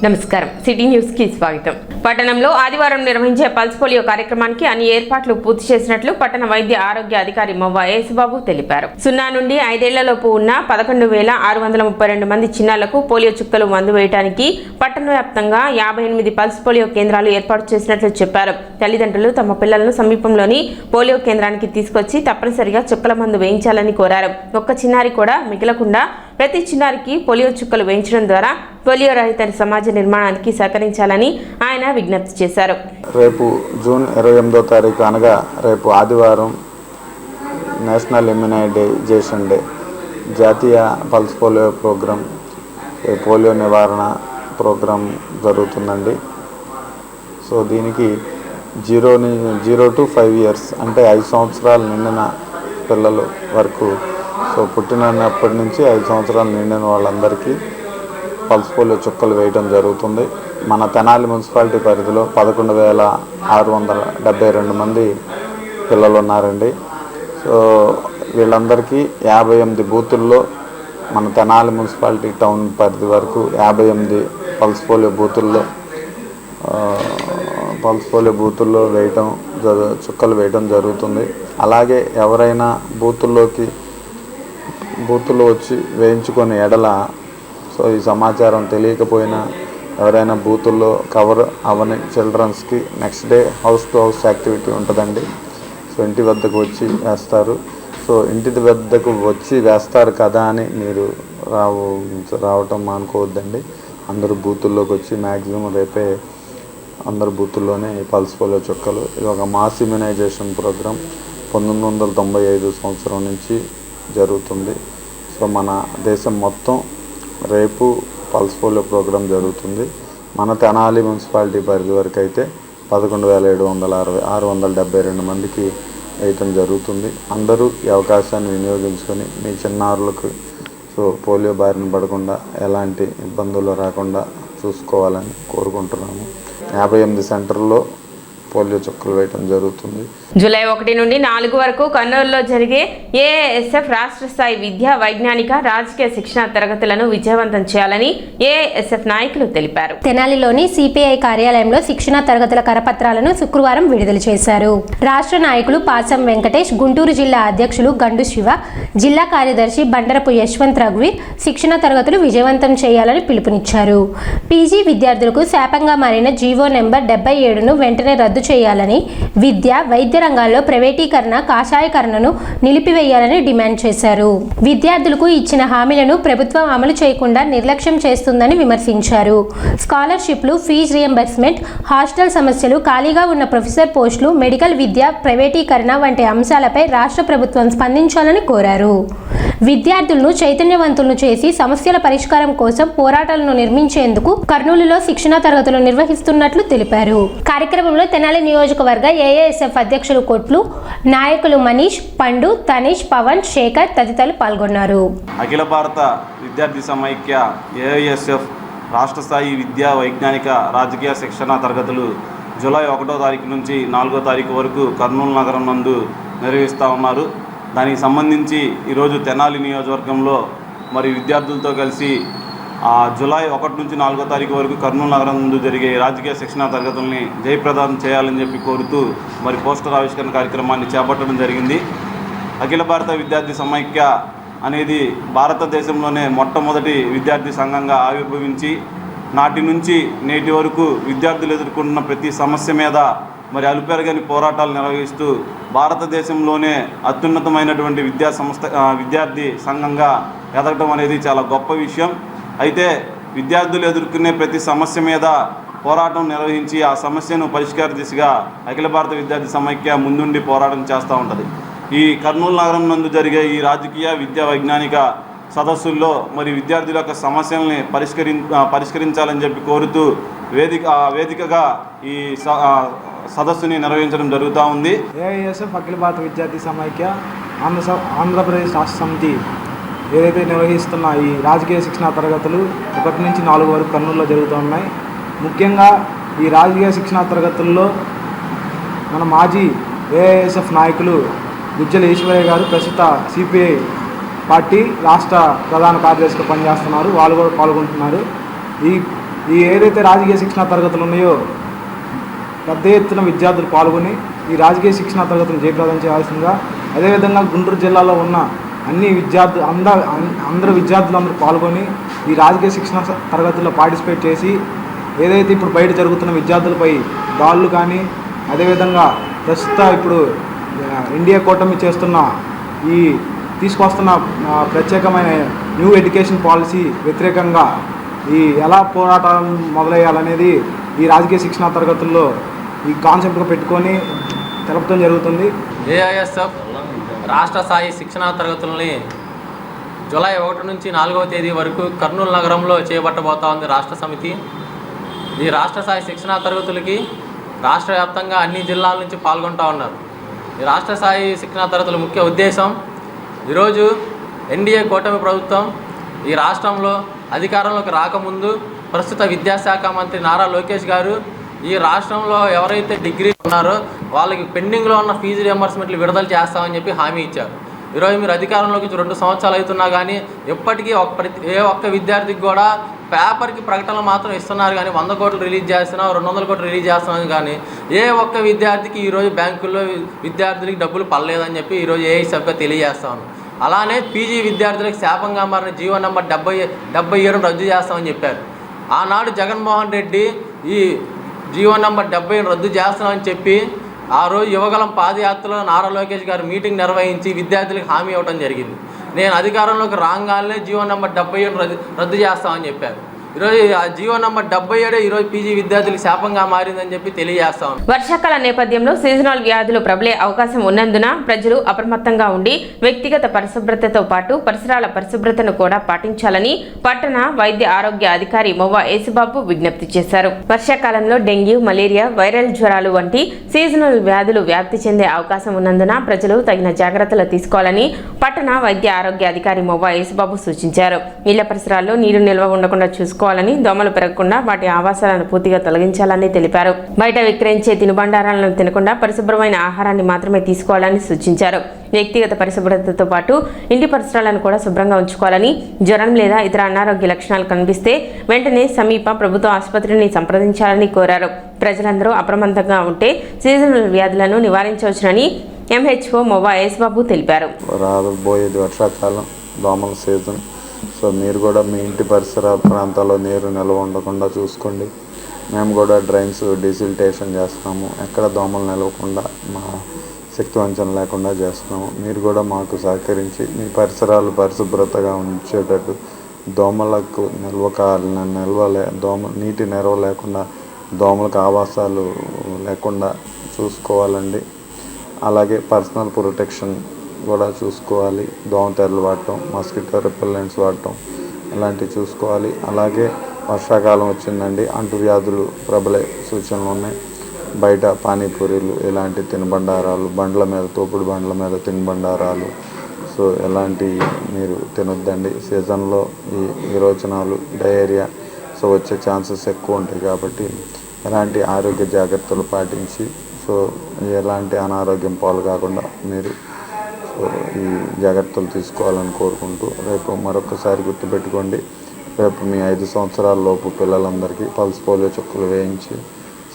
నమస్కారం, city news కి స్వాగతం. పట్టణంలో ఆదివారం నిర్వహించే పల్స్ పోలియో కార్యక్రమానికి అన్ని ఏర్పాట్లు పూర్తి చేసినట్లు పట్టణ వైద్య ఆరోగ్య అధికారి మొవ్వ యేసుబాబు తెలిపారు. 0 నుండి 5 ఏళ్లలోపు ఉన్న 11,632 మంది చిన్నారులకు పోలియో చుక్కలు మందు వేయడానికి పట్టణ వ్యాప్తంగా 58 పల్స్ పోలియో కేంద్రాలు ఏర్పాటు చేసినట్లు చెప్పారు. తల్లిదండ్రులు తమ పిల్లలను సమీపంలోని పోలియో కేంద్రానికి తీసుకొచ్చి తప్పనిసరిగా చుక్కల మందు వేయించాలని కోరారు. ఒక్క చిన్నారి కూడా మిగలకుండా ప్రతి చిన్నారికి పోలియో చుక్కలు వేయించడం ద్వారా పోలియో రహిత సమాజ నిర్మాణానికి సహకరించాలని ఆయన విజ్ఞప్తి చేశారు. రేపు జూన్ 28వ తారీఖు అనగా రేపు ఆదివారం నేషనల్ ఇమ్యునైజేషన్ డే, జాతీయ పల్స్ పోలియో ప్రోగ్రాం, పోలియో నివారణ ప్రోగ్రాం జరుగుతుందండి. సో దీనికి 0 to 5 years అంటే 5 సంవత్సరాలు నిండిన పిల్లల వరకు, సో పుట్టినప్పటి నుంచి 5 సంవత్సరాలు నిండిన వాళ్ళందరికీ పల్స్ పోలియో చుక్కలు వేయడం జరుగుతుంది. మన తెనాలి మున్సిపాలిటీ పరిధిలో 11,672 మంది పిల్లలు ఉన్నారండి. సో వీళ్ళందరికీ 58 బూతుల్లో, మన తెనాలి మున్సిపాలిటీ టౌన్ పరిధి వరకు 58 పల్స్ పోలియో బూతుల్లో చుక్కలు వేయడం జరుగుతుంది. అలాగే ఎవరైనా బూతుల్లో వచ్చి వేయించుకొని ఎడల, సో ఈ సమాచారం తెలియకపోయినా ఎవరైనా బూతుల్లో కవర్ అవని చిల్డ్రన్స్కి next day house to house activity ఉంటుందండి. సో ఇంటి వద్దకు వచ్చి వేస్తారు. సో ఇంటి వద్దకు వచ్చి వేస్తారు కదా అని మీరు రావటం మానుకోవద్దండి. అందరూ బూతుల్లోకి వచ్చి మ్యాక్సిమం రేపే అందరు బూతుల్లోనే పల్స్ పోలియో చుక్కలు. ఇది ఒక మాస్ ఇమ్యునైజేషన్ ప్రోగ్రాం 1995 సంవత్సరం నుంచి జరుగుతుంది. సో మన దేశం మొత్తం రేపు పల్స్ పోలియో ప్రోగ్రాం జరుగుతుంది. మన తెనాలి మున్సిపాలిటీ పరిధి వరకు అయితే 11,672 మందికి వేయటం జరుగుతుంది. అందరూ ఈ అవకాశాన్ని వినియోగించుకొని మీ చిన్నారులకు సో పోలియో బారిన పడకుండా, ఎలాంటి ఇబ్బందులు రాకుండా చూసుకోవాలని కోరుకుంటున్నాము. 58 సెంటర్లో పోలియో చుక్కలు వేయడం జరుగుతుంది. జూలై 1 నుండి 4 వరకు కర్నూలులో జరిగే ఏఐఎస్ఎఫ్ రాష్ట్ర స్థాయి విద్యా వైజ్ఞానిక రాజకీయ శిక్షణ తరగతులను విజయవంతం చేయాలని ఏఐఎస్ఎఫ్ నాయకులు తెలిపారు. తెనాలిలోని సిపిఐ కార్యాలయంలో శిక్షణ తరగతుల కరపత్రాలను శుక్రవారం విడుదల చేశారు. రాష్ట్ర నాయకులు పాసం వెంకటేష్, గుంటూరు జిల్లా అధ్యక్షులు గండు శివ, జిల్లా కార్యదర్శి బండరపు యశ్వంత్ రఘువీర్ శిక్షణ తరగతులు విజయవంతం చేయాలని పిలుపునిచ్చారు. పీజీ విద్యార్థులకు శాపంగా మారిన జీవో నెంబర్ 77ను వెంటనే రద్దు చేయాలని, వైద్య రంగాల్లో ప్రైవేటీకరణ, కాషాయకరణను నిలిపివేయాలని డిమాండ్ చేశారు. విద్యార్థులకు ఇచ్చిన హామీలను ప్రభుత్వం అమలు చేయకుండా నిర్లక్ష్యం చేస్తుందని విమర్శించారు. స్కాలర్షిప్లు, ఫీజు రియంబర్స్మెంట్, హాస్టల్ సమస్యలు, ఖాళీగా ఉన్న ప్రొఫెసర్ పోస్టులు, మెడికల్ విద్య ప్రైవేటీకరణ వంటి అంశాలపై రాష్ట్ర ప్రభుత్వం స్పందించాలని కోరారు. విద్యార్థులను చైతన్యవంతులను చేసి సమస్యల పరిష్కారం కోసం పోరాటాలను నిర్మించేందుకు కర్నూలులో శిక్షణ తరగతులు నిర్వహిస్తున్నట్లు తెలిపారు. కార్యక్రమంలో తెనాలి నియోజకవర్గ ఏఐఎస్ఎఫ్ అధ్యక్షులు కొట్లు, నాయకులు మనీష్, పండు, తనీష్, పవన్, శేఖర్ తదితరులు పాల్గొన్నారు. అఖిల భారత విద్యార్థి సమైక్య ఏఐఎస్ఎఫ్ రాష్ట్ర స్థాయి విద్యా వైజ్ఞానిక రాజకీయ శిక్షణ తరగతులు జూలై 1వ తారీఖు నుంచి 4వ తారీఖు వరకు కర్నూలు నగరం నందు నిర్వహిస్తూ ఉన్నారు. దానికి సంబంధించి ఈరోజు తెనాలి నియోజకవర్గంలో మరి విద్యార్థులతో కలిసి జూలై 1 నుంచి 4వ తారీఖు వరకు కర్నూలు నగరం నందు జరిగే రాజకీయ శిక్షణ తరగతుల్ని జయప్రదం చేయాలని చెప్పి కోరుతూ మరి పోస్టర్ ఆవిష్కరణ కార్యక్రమాన్ని చేపట్టడం జరిగింది. అఖిల భారత విద్యార్థి సమైక్య అనేది భారతదేశంలోనే మొట్టమొదటి విద్యార్థి సంఘంగా ఆవిర్భవించి నాటి నుంచి నేటి వరకు విద్యార్థులు ఎదుర్కొంటున్న ప్రతి సమస్య మీద మరి అలుపెరగని పోరాటాలు నిర్వహిస్తూ భారతదేశంలోనే అత్యున్నతమైనటువంటి విద్యార్థి సంఘంగా ఎదగడం అనేది చాలా గొప్ప విషయం. అయితే విద్యార్థులు ఎదుర్కొనే ప్రతి సమస్య మీద పోరాటం నిర్వహించి ఆ సమస్యను పరిష్కార దిశగా అఖిల భారత విద్యార్థి సమైక్య ముందుండి పోరాటం చేస్తూ ఉంటుంది. ఈ కర్నూలు నగరం నందు జరిగే ఈ రాజకీయ విద్యా వైజ్ఞానిక సదస్సుల్లో మరి విద్యార్థుల యొక్క సమస్యల్ని పరిష్కరించాలని చెప్పి కోరుతూ వేదికగా ఈ సదస్సుని నిర్వహించడం జరుగుతూ ఉంది. ఏఐఎస్ఎఫ్ అఖిల భారత విద్యార్థి సమైక్య ఆంధ్రప్రదేశ్ రాష్ట్ర సమితి ఏదైతే నిర్వహిస్తున్న ఈ రాజకీయ శిక్షణ తరగతులు 1 నుంచి 4 వరకు కర్నూలులో జరుగుతూ ఉన్నాయి. ముఖ్యంగా ఈ రాజకీయ శిక్షణ తరగతుల్లో మన మాజీ ఏఐఎస్ఎఫ్ నాయకులు గుజ్జల ఈశ్వరయ్య గారు ప్రస్తుత సిపిఐ పార్టీ రాష్ట్ర ప్రధాన కార్యదర్శిగా పనిచేస్తున్నారు. వాళ్ళు కూడా పాల్గొంటున్నారు. ఈ ఈ ఏదైతే రాజకీయ శిక్షణా తరగతులు ఉన్నాయో పెద్ద ఎత్తున విద్యార్థులు పాల్గొని ఈ రాజకీయ శిక్షణా తరగతులు జయప్రదం చేయాల్సిందిగా, అదేవిధంగా గుంటూరు జిల్లాలో ఉన్న అన్ని అందరు విద్యార్థులందరూ పాల్గొని ఈ రాజకీయ శిక్షణ తరగతుల్లో పార్టిసిపేట్ చేసి ఏదైతే ఇప్పుడు బయట జరుగుతున్న విద్యార్థులపై దాడులు కానీ, అదేవిధంగా ప్రస్తుత ఇప్పుడు ఇండియా కూటమి చేస్తున్న ఈ తీసుకొస్తున్న ప్రత్యేకమైన న్యూ ఎడ్యుకేషన్ పాలసీ వ్యతిరేకంగా ఎలా పోరాటం మొదలయ్యాలనేది ఈ రాజకీయ శిక్షణా తరగతుల్లో ఈ కాన్సెప్ట్గా పెట్టుకొని తెలపడం జరుగుతుంది. ఏఐఎస్ఎఫ్ రాష్ట్ర స్థాయి శిక్షణా తరగతులని జూలై 1 నుంచి 4వ తేదీ వరకు కర్నూలు నగరంలో చేపట్టబోతా ఉంది రాష్ట్ర సమితి. ఈ రాష్ట్ర స్థాయి శిక్షణా తరగతులకి రాష్ట్ర వ్యాప్తంగా అన్ని జిల్లాల నుంచి పాల్గొంటూ ఉన్నారు. ఈ రాష్ట్ర స్థాయి శిక్షణా తరగతుల ముఖ్య ఉద్దేశం, ఈరోజు ఎన్డీఏ కూటమి ప్రభుత్వం ఈ రాష్ట్రంలో అధికారంలోకి రాకముందు ప్రస్తుత విద్యాశాఖ మంత్రి నారా లోకేష్ గారు ఈ రాష్ట్రంలో ఎవరైతే డిగ్రీ ఉన్నారో వాళ్ళకి పెండింగ్లో ఉన్న ఫీజు రియంబర్స్మెంట్లు విడుదల చేస్తామని చెప్పి హామీ ఇచ్చారు. ఈరోజు మీరు అధికారంలోకి 2 సంవత్సరాలు అవుతున్నా కానీ ఎప్పటికీ ఏ ఒక్క విద్యార్థికి కూడా పేపర్కి ప్రకటనలు మాత్రం ఇస్తున్నారు కానీ 100 కోట్లు రిలీజ్ చేస్తున్నాం, 200 కోట్లు రిలీజ్ చేస్తున్నాం కానీ ఏ ఒక్క విద్యార్థికి ఈరోజు బ్యాంకుల్లో విద్యార్థులకి డబ్బులు పడలేదని చెప్పి ఈరోజు ఏఐఎస్ఎఫ్గా తెలియజేస్తాను. అలానే పీజీ విద్యార్థులకు శాపంగా మారిన జీవో నెంబర్ 77 రద్దు చేస్తామని చెప్పారు. ఆనాడు జగన్మోహన్ రెడ్డి ఈ జీవో నెంబర్ 70 రద్దు చేస్తామని చెప్పి ఆ రోజు యువగలం పాదయాత్రలో నారా లోకేష్ గారు మీటింగ్ నిర్వహించి విద్యార్థులకు హామీ ఇవ్వడం జరిగింది. నేను అధికారంలోకి రాగానే జీవో నెంబర్ 77 రద్దు చేస్తామని చెప్పారు. ఈరోజు ఆ జీవో నెంబర్ 77 ఈరోజు పీజీ విద్యార్థులకు శాపంగా మారిందని చెప్పి తెలియజేస్తాం. వర్షాకాల నేపథ్యంలో సీజనల్ వ్యాధులు ప్రబలే అవకాశం ఉన్నందున ప్రజలు అప్రమత్తంగా ఉండి వ్యక్తిగత పరిశుభ్రతతో పాటు పరిసరాల పరిశుభ్రతను కూడా పాటించాలని పట్టణ వైద్య ఆరోగ్య అధికారి మొవ్వ యేసుబాబు విజ్ఞప్తి చేశారు. వర్షాకాలంలో డెంగ్యూ, మలేరియా, వైరల్ జ్వరాలు వంటి సీజనల్ వ్యాధులు వ్యాప్తి చెందే అవకాశం ఉన్నందున ప్రజలు తగిన జాగ్రత్తలు తీసుకోవాలని పట్టణ వైద్య ఆరోగ్య అధికారి మొవ్వ యేసుబాబు సూచించారు. ఇళ్ల పరిసరాల్లో నీరు నిల్వ ఉండకుండా చూసుకోవాలని, దోమలు పెరగకుండా వాటి ఆవాసాలను పూర్తిగా తొలగించాలని తెలిపారు. బయట విక్రయించే తినుబండారాలను తినకుండా పరిశుభ్రమైన ఆహారాన్ని మాత్రమే తీసుకోవాలని సూచించారు. వ్యక్తిగత పరిశుభ్రతతో పాటు ఇంటి పరిసరాలను కూడా శుభ్రంగా ఉంచుకోవాలని, జ్వరం లేదా ఇతర అనారోగ్య లక్షణాలు కనిపిస్తే వెంటనే సమీప ప్రభుత్వ ఆసుపత్రిని సంప్రదించాలని కోరారు. ప్రజలందరూ అప్రమత్తంగా ఉంటే సీజనల్ వ్యాధులను నివారించవచ్చునని ఎంహెచ్ఓ మొవ్వ యేసుబాబు తెలిపారు. రాబోయేది వర్షాకాలం, దోమల సీజన్. సో మీరు కూడా మీ ఇంటి పరిసర ప్రాంతాల్లో నీరు నిల్వ ఉండకుండా చూసుకోండి. మేము కూడా డ్రైన్స్ డిసిల్టేషన్ చేస్తున్నాము. ఎక్కడ దోమలు నిలవకుండా మా శక్తి వంచన లేకుండా చేస్తున్నాము. మీరు కూడా మాకు సహకరించి మీ పరిసరాలు పరిశుభ్రతగా ఉంచేటట్టు దోమలకు నీటి నిల్వ లేకుండా దోమలకు ఆవాసాలు లేకుండా చూసుకోవాలండి. అలాగే పర్సనల్ ప్రొటెక్షన్ కూడా చూసుకోవాలి. దోమతెరలు వాడటం, మస్కిటో రిపెల్లెంట్స్ వాడటం ఇలాంటివి చూసుకోవాలి. అలాగే వర్షాకాలం వచ్చిందండి, అంటువ్యాధులు ప్రబలే సూచనలు ఉన్నాయి. బయట పానీపూరీలు ఇలాంటి తినుబండారాలు, తోపుడు బండ్ల మీద తినుబండారాలు, సో ఎలాంటివి మీరు తినొద్దండి. సీజన్లో ఈ విరోచనాలు, డయేరియా సో వచ్చే ఛాన్సెస్ ఎక్కువ ఉంటాయి. కాబట్టి ఎలాంటి ఆరోగ్య జాగ్రత్తలు పాటించి సో ఎలాంటి అనారోగ్యం పాలు కాకుండా మీరు ఈ జాగ్రత్తలు తీసుకోవాలని కోరుకుంటూ రేపు మరొకసారి గుర్తుపెట్టుకోండి, రేపు మీ 5 సంవత్సరాల లోపు పిల్లలందరికీ పల్స్ పోలియో చుక్కలు వేయించి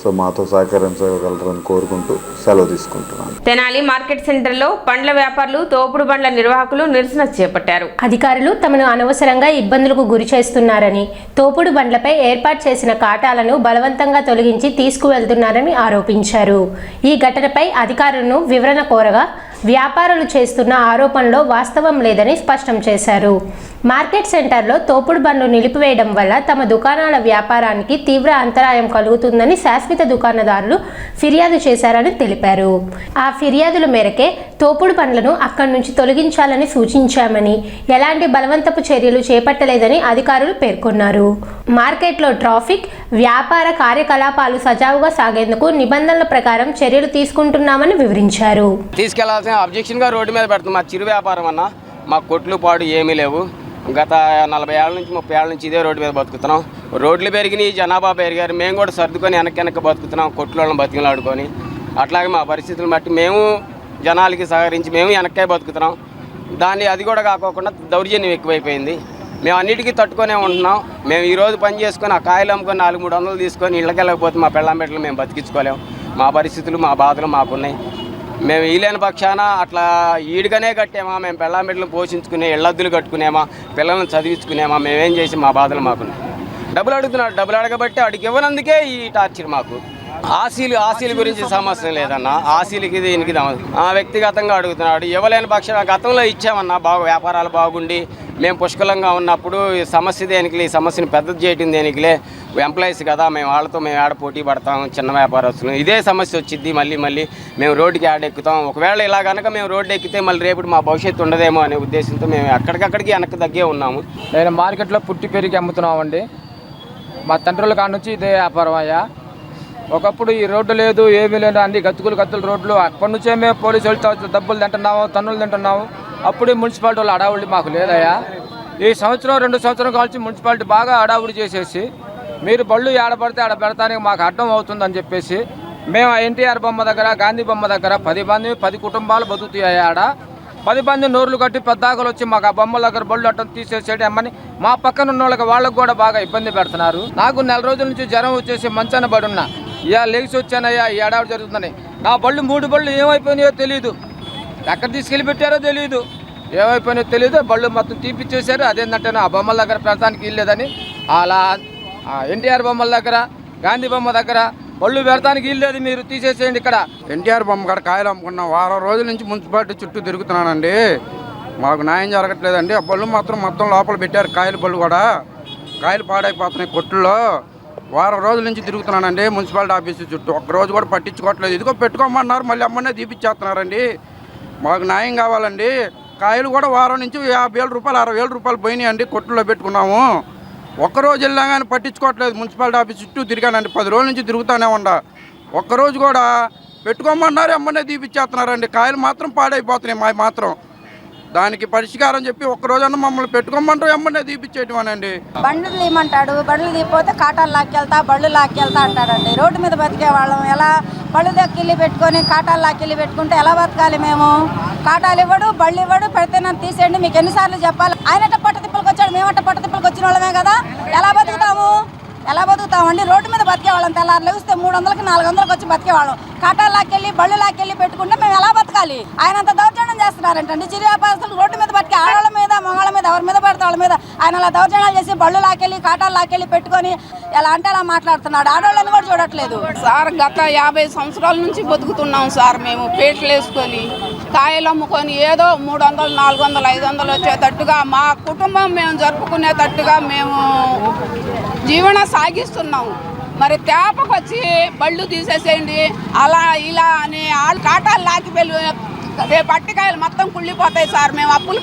సో మాతో సహకరించగలరని కోరుకుంటూ సెలవు తీసుకుంటున్నాను. తెనాలి మార్కెట్ సెంటర్లో పండ్ల వ్యాపారులు, తోపుడు బండ్ల నిర్వాహకులు నిరసన చేపట్టారు. అధికారులు తమను అనవసరంగా ఇబ్బందులకు గురి చేస్తున్నారని, తోపుడు బండ్లపై ఏర్పాటు చేసిన కాటాలను బలవంతంగా తొలగించి తీసుకువెళ్తున్నారని ఆరోపించారు. ఈ ఘటనపై అధికారులను వివరణ కోరగా వ్యాపారులు చేస్తున్న ఆరోపణలో వాస్తవం లేదని స్పష్టం చేశారు. మార్కెట్ సెంటర్లో తోపుడు బండ్లు నిలిపివేయడం వల్ల తమ దుకాణాల వ్యాపారానికి తీవ్ర అంతరాయం కలుగుతుందని శాశ్వత దుకాణదారులు ఫిర్యాదు చేశారని తెలిపారు. ఆ ఫిర్యాదుల మేరకే తోపుడు బండ్లను అక్కడి నుంచి తొలగించాలని సూచించామని, ఎలాంటి బలవంతపు చర్యలు చేపట్టలేదని అధికారులు పేర్కొన్నారు. మార్కెట్లో ట్రాఫిక్, వ్యాపార కార్యకలాపాలు సజావుగా సాగేందుకు నిబంధనల ప్రకారం చర్యలు తీసుకుంటున్నామని వివరించారు. అబ్జెక్షన్గా రోడ్డు మీద పెడుతుంది. మా చిరు వ్యాపారం అన్న, మా కొట్లు పాడు ఏమీ లేవు. గత 40 ఏళ్ళ నుంచి 30 ఏళ్ళ నుంచి ఇదే రోడ్డు మీద బతుకుతున్నాం. రోడ్లు పెరిగినాయి, జనాభా పెరిగారు, మేము కూడా సర్దుకొని వెనక్కి బతుకుతున్నాం, కొట్లను బతికిలాడుకొని. అట్లాగే మా పరిస్థితులను బట్టి మేము జనాలకి సహకరించి మేము వెనక్కే బతుకుతున్నాం. అది కూడా కాకోకుండా దౌర్జన్యం ఎక్కువైపోయింది. మేము అన్నిటికీ తట్టుకొనే ఉంటున్నాం. మేము ఈరోజు పని చేసుకొని ఆ కాయలు అమ్ముకొని 400-300 తీసుకొని ఇళ్ళకెళ్ళకపోతే మా పెళ్ళాంబెట్టలు మేము బతికించుకోలేము. మా పరిస్థితులు మా బాధలు మాకున్నాయి. మేము ఈలేని పక్షాన అట్లా ఈడుగానే కట్టామా, మేము పెళ్ళాంబెట్టలు పోషించుకునే ఇళ్ళద్దులు కట్టుకునేమా, పిల్లల్ని చదివించుకునేమా, మేమేం చేసి మా బాధలు మాకున్నాయి. డబ్బులు అడుగుతున్నాడు, డబ్బులు అడగబట్టి అడిగి ఇవ్వనందుకే ఈ టార్చర్ మాకు. ఆశీల గురించి సమస్య లేదన్న, ఆశీలకి దీనికి వ్యక్తిగతంగా అడుగుతున్నాడు. ఇవ్వలేని పక్షాన గతంలో ఇచ్చామన్నా వ్యాపారాలు బాగుండి మేము పుష్కలంగా ఉన్నప్పుడు ఈ సమస్య దేనికిలే, ఈ సమస్యను పెద్దది చేయటం దేనికిలే, ఎంప్లాయీస్ కదా మేము వాళ్ళతో మేము ఆడ పోటీ పడతాం, చిన్న వ్యాపారస్తులు ఇదే సమస్య వచ్చింది. మళ్ళీ మేము రోడ్డుకి ఆడెక్కుతాం. ఒకవేళ ఇలా కనుక మేము రోడ్డు ఎక్కితే మళ్ళీ రేపు మా భవిష్యత్తు ఉండదేమో అనే ఉద్దేశంతో మేము అక్కడికక్కడికి వెనక్కి తగ్గే ఉన్నాము. నేను మార్కెట్లో పుట్టి పెరిగి అమ్ముతున్నామండి. మా తండ్రుల కాడ నుంచి ఇదే వ్యాపారం అయ్యా. ఒకప్పుడు ఈ రోడ్డు లేదు, ఏమీ లేదు, అన్ని గతుకులు రోడ్లు. అప్పటి నుంచే మేము పోలీసు వెళ్తా డబ్బులు తింటున్నాము, తన్నులు తింటున్నాము. అప్పుడే మున్సిపాలిటీ వాళ్ళు అడావుడి మాకు లేదయ్యా. ఈ సంవత్సరం 2 సంవత్సరం కాల్చి మున్సిపాలిటీ బాగా అడావుడి చేసేసి మీరు బళ్ళు ఏడబడితే ఆడ పెడతానికి మాకు అడ్డం అవుతుందని చెప్పేసి మేము ఎన్టీఆర్ బొమ్మ దగ్గర, గాంధీ బొమ్మ దగ్గర 10 కుటుంబాలు బతుకుతాయి. ఆడ 10 మంది నోర్లు కట్టి పెద్దాకలు వచ్చి మాకు ఆ బొమ్మల దగ్గర బళ్ళు అట్టం తీసేసేటి అమ్మని మా పక్కన ఉన్న వాళ్ళకి కూడా బాగా ఇబ్బంది పెడుతున్నారు. నాకు 4 రోజుల నుంచి జ్వరం వచ్చేసి మంచాన పడి ఉన్నా. ఇక లేచి వచ్చానయ్యా, ఈ ఏడాది జరుగుతుందని. నా బళ్ళు 3 బళ్ళు ఏమైపోయినాయో తెలియదు, ఎక్కడ తీసుకెళ్ళి పెట్టారో తెలియదు, ఏమైపోయినాయో తెలియదు. బళ్ళు మొత్తం తీపిచ్చేశారు. అదేంటంటే ఆ బొమ్మల దగ్గర పెడతానికి ఇల్లేదని అలా ఎన్టీఆర్ బొమ్మల దగ్గర, గాంధీ బొమ్మ దగ్గర బళ్ళు పెడతానికి ఇల్లేదు, మీరు తీసేసేయండి. ఇక్కడ ఎన్టీఆర్ బొమ్మ కాడ కాయలు అమ్ముకున్నాం. వారం రోజుల నుంచి మున్సిపాలిటీ చుట్టూ తిరుగుతున్నానండి. మాకు న్యాయం జరగట్లేదండి. ఆ బళ్ళు మొత్తం లోపల పెట్టారు. కాయలు బళ్ళు కూడా కాయలు పాడైపోతున్నాయి కొట్టుల్లో. వారం రోజుల నుంచి తిరుగుతున్నానండి మున్సిపాలిటీ ఆఫీసు చుట్టూ. ఒక్కరోజు కూడా పట్టించుకోవట్లేదు. ఇదిగో పెట్టుకోమన్నారు, మళ్ళీ అమ్మనే తీపిచ్చేస్తున్నారండి. మాకు న్యాయం కావాలండి. కాయలు కూడా వారం నుంచి 50,000 రూపాయలు 60,000 రూపాయలు పోయినాయండి. కొట్టుల్లో పెట్టుకున్నాము. ఒక్కరోజు వెళ్ళా కానీ పట్టించుకోవట్లేదు. మున్సిపాలిటీ ఆఫీస్ చుట్టూ తిరిగానండి. 10 రోజుల నుంచి తిరుగుతానే ఉండా. ఒక్కరోజు కూడా పెట్టుకోమన్నారు, అమ్మనే తీపిచ్చేస్తున్నారండి. కాయలు మాత్రం పాడైపోతున్నాయి. మాత్రం దానికి పరిష్కారం చెప్పి ఒక్కరోజన్నా మమ్మల్ని పెట్టుకోమంటారు, ఎమ్మనే తీపిచ్చేయటమేనండి. బండ్లు తీయమంటాడు, బండ్లు తీయపోతే కాటాలు లాక్కెళ్తా, బళ్ళు లాక్కెళ్తా అంటాడండి. రోడ్డు మీద బతికే వాళ్ళం ఎలా? బళ్ళు దక్కిల్లి పెట్టుకొని కాటాలు లాక్కెళ్ళి పెట్టుకుంటే ఎలా బతకాలి మేము? కాటాలు ఇవ్వడు, బళ్ళు ఇవ్వడు, పెడితే నన్ను తీసేయండి. మీకు ఎన్నిసార్లు చెప్పాలి? ఆయనట పట్టతిప్పలకు వచ్చాడు, మేమట పట్టతిప్పలకు వచ్చిన వాళ్ళమే కదా. ఎలా బతుకుతామండి? రోడ్డు మీద బతికేవాళ్ళం. తెల్లారు లేస్తే 300కి 400కి వచ్చి బతికేవాళ్ళం. కాటాలు లాక్కెళ్ళి బళ్ళు లాక్కెళ్ళి పెట్టుకుంటే మేము ఎలా బతకాలి? ఆయన అంత దౌర్జన్యం చేస్తున్నారంటండి. చిరు వ్యాపారస్తులు రోడ్డు మీద బతికే ఆడవాళ్ళ మీద, మగవాళ్ళ మీద, ఎవరి మీద పడితే వాళ్ళ మీద ఆయన అలా దౌర్జన్యాలు చేసి బళ్ళు లాక్కెళ్ళి కాటాలు లాక్కెళ్ళి పెట్టుకొని ఎలా అంటే అలా మాట్లాడుతున్నాడు. ఆడవాళ్ళని కూడా చూడట్లేదు సార్. గత 50 సంవత్సరాల నుంచి బతుకుతున్నాం సార్. మేము పేటలు వేసుకొని కాయలు అమ్ముకొని ఏదో 300, 400, 500 వచ్చేటట్టుగా మా కుటుంబం మేము జరుపుకునేటట్టుగా మేము జీవనం సాగిస్తున్నాము. మరి తేపకు వచ్చి బళ్ళు తీసేసేయండి అలా ఇలా అని కాటాలు లాకి వెళ్ళి రేపు అట్టికాయలు మొత్తం కుళ్ళిపోతాయి సార్. మేము అప్పులు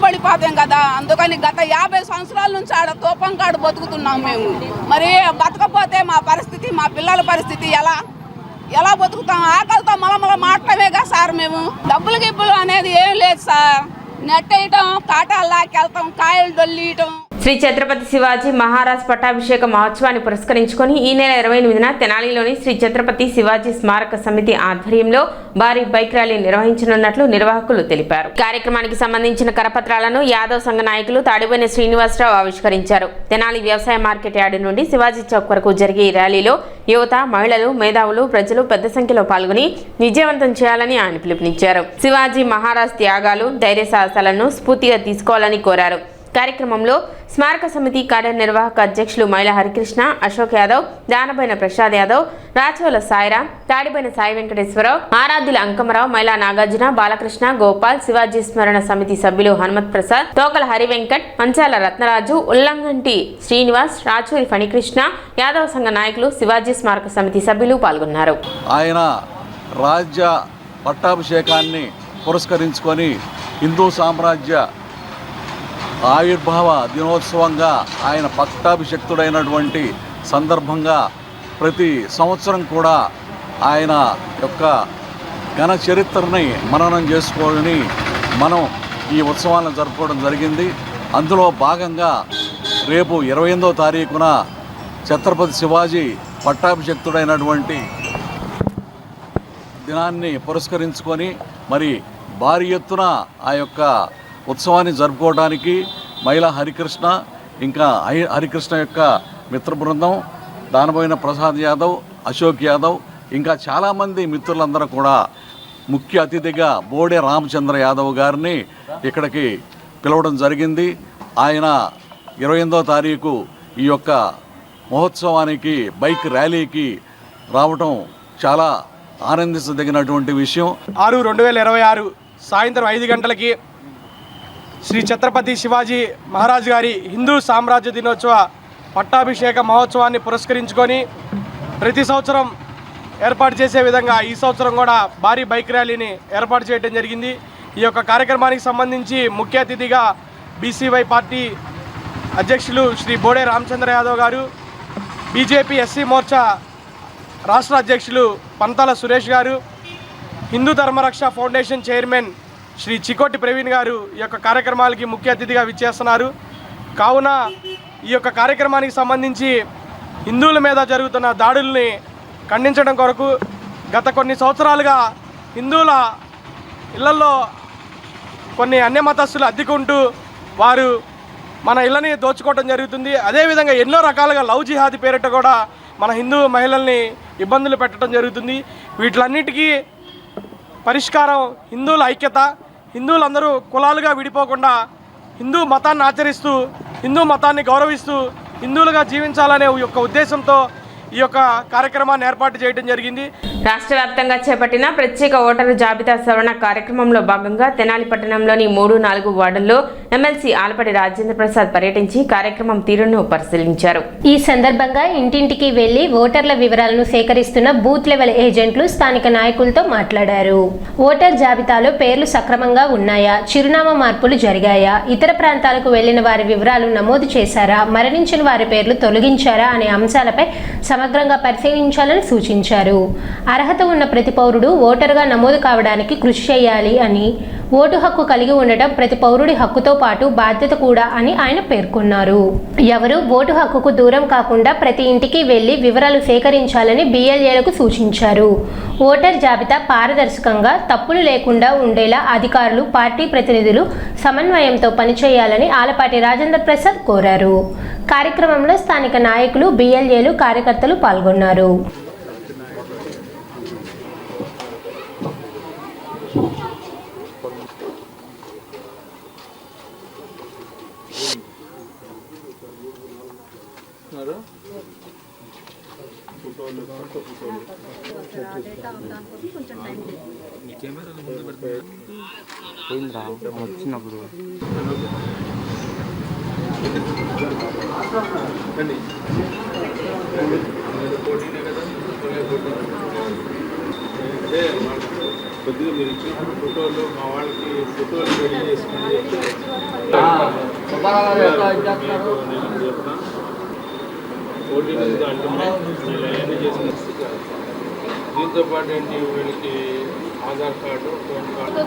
పడిపోతాం కదా. అందుకని గత 50 సంవత్సరాల నుంచి ఆడ తోపం కాడు బతుకుతున్నాం మేము. మరి బతకపోతే మా పరిస్థితి, మా పిల్లల పరిస్థితి ఎలా బతుకుతాం? ఆకలితో మలమల మాటమేగా సార్. మేము డబ్బులు గిబ్బులు అనేది ఏం లేదు సార్. నెట్టేయటం, కాటాలు లాకెళ్తాం, కాయలు డొల్లియటం. శ్రీ ఛత్రపతి శివాజీ మహారాజ్ పట్టాభిషేక మహోత్సవాన్ని పురస్కరించుకొని ఈ నెల 28న తెనాలిలోని శ్రీ ఛత్రపతి శివాజీ స్మారక సమితి ఆధ్వర్యంలో భారీ బైక్ ర్యాలీ నిర్వహించనున్నట్లు నిర్వాహకులు తెలిపారు. కార్యక్రమానికి సంబంధించిన కరపత్రాలను యాదవ్ సంఘ నాయకులు తాడిబోయిన శ్రీనివాసరావు ఆవిష్కరించారు. తెనాలి వ్యవసాయ మార్కెట్ యార్డు నుండి శివాజీ చౌక్ వరకు జరిగే ఈ ర్యాలీలో యువత, మహిళలు, మేధావులు, ప్రజలు పెద్ద సంఖ్యలో పాల్గొని విజయవంతం చేయాలని ఆయన పిలుపునిచ్చారు. శివాజీ మహారాజ్ త్యాగాలు, ధైర్య సాహసాలను స్ఫూర్తిగా తీసుకోవాలని కోరారు. కార్యక్రమంలో స్మారక సమితి కార్యనిర్వాహక అధ్యక్షులు మైల హరికృష్ణ, అశోక్ యాదవ్, దానబైన ప్రసాద్ యాదవ్, రాచవల సాయిరాం, తాడిబైన సాయి వెంకటేశ్వరరావు, ఆరాధ్యుల అంకమరావు, మైలా నాగార్జున, బాలకృష్ణ, గోపాల్, శివాజీ స్మరణ సమితి సభ్యులు హనుమత్ ప్రసాద్, తోకల హరివెంకట్, మంచాల రత్నరాజు, ఉల్లంగంటి శ్రీనివాస్, రాచూరి ఫణికృష్ణ, యాదవ సంఘ నాయకులు, శివాజీ స్మారక సమితి సభ్యులు పాల్గొన్నారు. ఆయన రాజ్య పట్టాభిషేకాన్ని పురస్కరించుకొని హిందూ సామ్రాజ్య ఆవిర్భావ దినోత్సవంగా ఆయన పట్టాభిషక్తుడైనటువంటి సందర్భంగా ప్రతి సంవత్సరం కూడా ఆయన యొక్క ఘన చరిత్రని మననం చేసుకొని మనం ఈ ఉత్సవాలను జరుపుకోవడం జరిగింది. అందులో భాగంగా రేపు 28వ తారీఖున ఛత్రపతి శివాజీ పట్టాభిషక్తుడైనటువంటి దినాన్ని పురస్కరించుకొని మరి భారీ ఎత్తున ఆ యొక్క ఉత్సవాన్ని జరుపుకోవడానికి మహిళా హరికృష్ణ, ఇంకా హరికృష్ణ యొక్క మిత్ర బృందం, దానబోయిన ప్రసాద్ యాదవ్, అశోక్ యాదవ్, ఇంకా చాలామంది మిత్రులందరూ కూడా ముఖ్య అతిథిగా బోడే రామచంద్ర యాదవ్ గారిని ఇక్కడికి పిలవడం జరిగింది. ఆయన 28వ తారీఖు ఈ యొక్క మహోత్సవానికి బైక్ ర్యాలీకి రావటం చాలా ఆనందించదగినటువంటి విషయం. 6/2026 సాయంత్రం 5 గంటలకి శ్రీ ఛత్రపతి శివాజీ మహారాజ్ గారి హిందూ సామ్రాజ్య దినోత్సవ పట్టాభిషేక మహోత్సవాన్ని పురస్కరించుకొని ప్రతి సంవత్సరం ఏర్పాటు చేసే విధంగా ఈ సంవత్సరం కూడా భారీ బైక్ ర్యాలీని ఏర్పాటు చేయడం జరిగింది. ఈ యొక్క కార్యక్రమానికి సంబంధించి ముఖ్య అతిథిగా బీసీవై పార్టీ అధ్యక్షులు శ్రీ బోడే రామచంద్ర యాదవ్ గారు, బీజేపీ ఎస్సీ మోర్చా రాష్ట్ర అధ్యక్షులు పంతాల సురేష్ గారు, హిందూ ధర్మరక్ష ఫౌండేషన్ చైర్మన్ శ్రీ చికోటి ప్రవీణ్ గారు ఈ యొక్క కార్యక్రమాలకి ముఖ్య అతిథిగా విచ్చేస్తున్నారు. కావున ఈ యొక్క కార్యక్రమానికి సంబంధించి హిందువుల మీద జరుగుతున్న దాడుల్ని ఖండించడం కొరకు గత కొన్ని సంవత్సరాలుగా హిందువుల ఇళ్లలో కొన్ని అన్యమతస్థులు అద్దెకుంటూ వారు మన ఇళ్ళని దోచుకోవడం జరుగుతుంది. అదేవిధంగా ఎన్నో రకాలుగా లవ్ జిహాదీ పేరిట కూడా మన హిందూ మహిళల్ని ఇబ్బందులు పెట్టడం జరుగుతుంది. వీటిలన్నిటికీ పరిష్కారం హిందువుల ఐక్యత. హిందువులందరూ కులాలుగా విడిపోకుండా హిందూ మతాన్ని ఆచరిస్తూ, హిందూ మతాన్ని గౌరవిస్తూ హిందువులుగా జీవించాలనే యొక్క ఉద్దేశంతో ఈ యొక్క కార్యక్రమాన్ని ఏర్పాటు చేయడం జరిగింది. రాష్ట్ర వ్యాప్తంగా చేపట్టిన ప్రత్యేక ఓటరు జాబితా సవరణ కార్యక్రమంలో భాగంగా తెనాలి పట్టణంలోని 3, 4 వార్డుల్లో ఎమ్మెల్సీ ఆలపాటి రాజేంద్ర ప్రసాద్ పర్యటించి కార్యక్రమం తీరును పరిశీలించారు. ఈ సందర్భంగా ఇంటింటికి వెళ్లి ఓటర్ల వివరాలను సేకరిస్తున్న బూత్ లెవెల్ ఏజెంట్లు స్థానిక నాయకులతో మాట్లాడారు. ఓటర్ జాబితాలో పేర్లు సక్రమంగా ఉన్నాయా, చిరునామా మార్పులు జరిగాయా, ఇతర ప్రాంతాలకు వెళ్లిన వారి వివరాలు నమోదు చేశారా, మరణించిన వారి పేర్లు తొలగించారా అనే అంశాలపై సమగ్రంగా పరిశీలించాలని సూచించారు. అర్హత ఉన్న ప్రతి పౌరుడు ఓటరుగా నమోదు కావడానికి కృషి చేయాలి అని, ఓటు హక్కు కలిగి ఉండటం ప్రతి పౌరుడి హక్కుతో పాటు బాధ్యత కూడా అని ఆయన పేర్కొన్నారు. ఎవరు ఓటు హక్కుకు దూరం కాకుండా ప్రతి ఇంటికి వెళ్లి వివరాలు సేకరించాలని BLAలకు సూచించారు. ఓటర్ జాబితా పారదర్శకంగా, తప్పులు లేకుండా ఉండేలా అధికారులు, పార్టీ ప్రతినిధులు సమన్వయంతో పనిచేయాలని ఆలపాటి రాజేంద్ర ప్రసాద్ కోరారు. కార్యక్రమంలో స్థానిక నాయకులు, BLAలు, కార్యకర్తలు పాల్గొన్నారు. వచ్చినప్పుడు కొద్దిగా మీరు ఇచ్చిన ఫోటోలు మా వాళ్ళకి ఫోటోలు రెడీ చేసుకుని ఓటీ అంటే చేసిన దీంతో పాటు ఏంటి వీళ్ళకి ఆధార్ కార్డు, ఫోన్ కార్డు,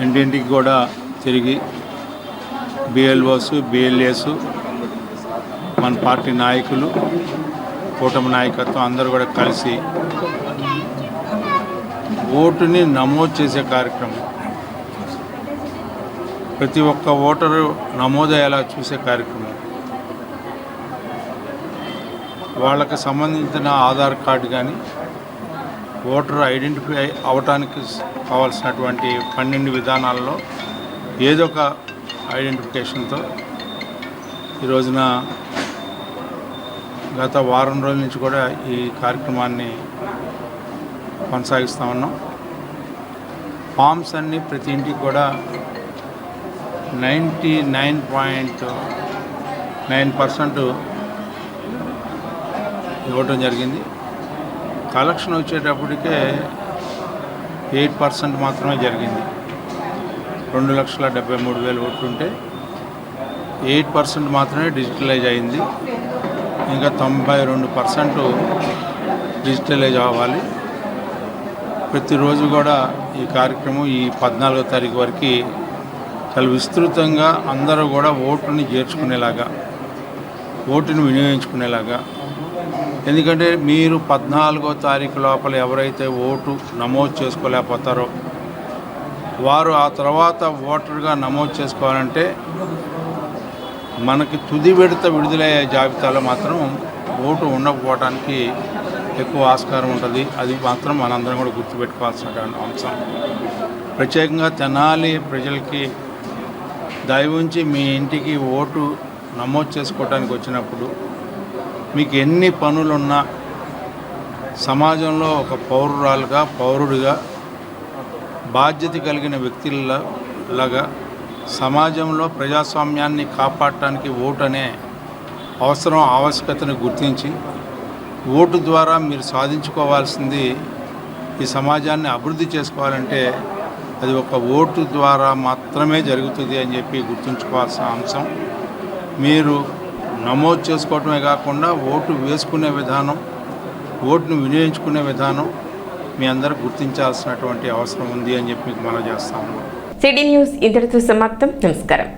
ఇంటింటికి కూడా తిరిగి BLOస్, BLAs, మన పార్టీ నాయకులు, కూటమి నాయకత్వం అందరూ కూడా కలిసి ఓటుని నమోదు చేసే కార్యక్రమం, ప్రతి ఒక్క ఓటరు నమోదయ్యేలా చూసే కార్యక్రమం, వాళ్ళకి సంబంధించిన ఆధార్ కార్డు కానీ ఓటర్ ఐడెంటిఫై అవటానికి కావాల్సినటువంటి 12 విధానాల్లో ఏదో ఒక ఐడెంటిఫికేషన్తో ఈ రోజున గత వారం రోజుల నుంచి కూడా ఈ కార్యక్రమాన్ని కొనసాగిస్తూ ఉన్నాం. ఫామ్స్ అన్నీ ప్రతి ఇంటికి కూడా 99.9% ఇవ్వటం జరిగింది. కలెక్షన్ వచ్చేటప్పటికే 8% మాత్రమే జరిగింది. 2,73,000 ఓట్లు ఉంటే 8% మాత్రమే డిజిటలైజ్ అయింది. ఇంకా 92% డిజిటలైజ్ అవ్వాలి. ప్రతిరోజు కూడా ఈ కార్యక్రమం ఈ 14వ తారీఖు వరకు చాలా విస్తృతంగా అందరూ కూడా ఓటుని చేర్చుకునేలాగా, ఓటుని వినియోగించుకునేలాగా. ఎందుకంటే మీరు 14వ తారీఖు లోపల ఎవరైతే ఓటు నమోదు చేసుకోలేకపోతారో వారు ఆ తర్వాత ఓటర్గా నమోదు చేసుకోవాలంటే మనకి తుది విడత విడుదలయ్యే జాబితాలో మాత్రం ఓటు ఉండకపోవడానికి ఎక్కువ ఆస్కారం ఉంటుంది. అది మాత్రం మనందరం కూడా గుర్తుపెట్టుకోవాల్సిన అంశం. ప్రత్యేకంగా తెనాలి ప్రజలకి దయవుంచి మీ ఇంటికి ఓటు నమోదు చేసుకోవడానికి వచ్చినప్పుడు మీకు ఎన్ని పనులున్నా సమాజంలో ఒక పౌరురాలుగా, పౌరుడిగా, బాధ్యత కలిగిన వ్యక్తులలాగా సమాజంలో ప్రజాస్వామ్యాన్ని కాపాడటానికి ఓటు అనే ఆవశ్యకతను గుర్తించి ఓటు ద్వారా మీరు సాధించుకోవాల్సింది ఈ సమాజాన్ని అభివృద్ధి చేసుకోవాలంటే అది ఒక ఓటు ద్వారా మాత్రమే జరుగుతుంది అని చెప్పి గుర్తుంచుకోవాల్సిన అంశం. మీరు నమోదు చేసుకోవటమే కాకుండా ఓటు వేసుకునే విధానం, ఓటును వినియోగించుకునే విధానం మీ అందరూ గుర్తించాల్సినటువంటి అవసరం ఉంది అని చెప్పి మనం చేస్తాము. సిటీ న్యూస్ ఇంతటితో సమాప్తం. నమస్కారం.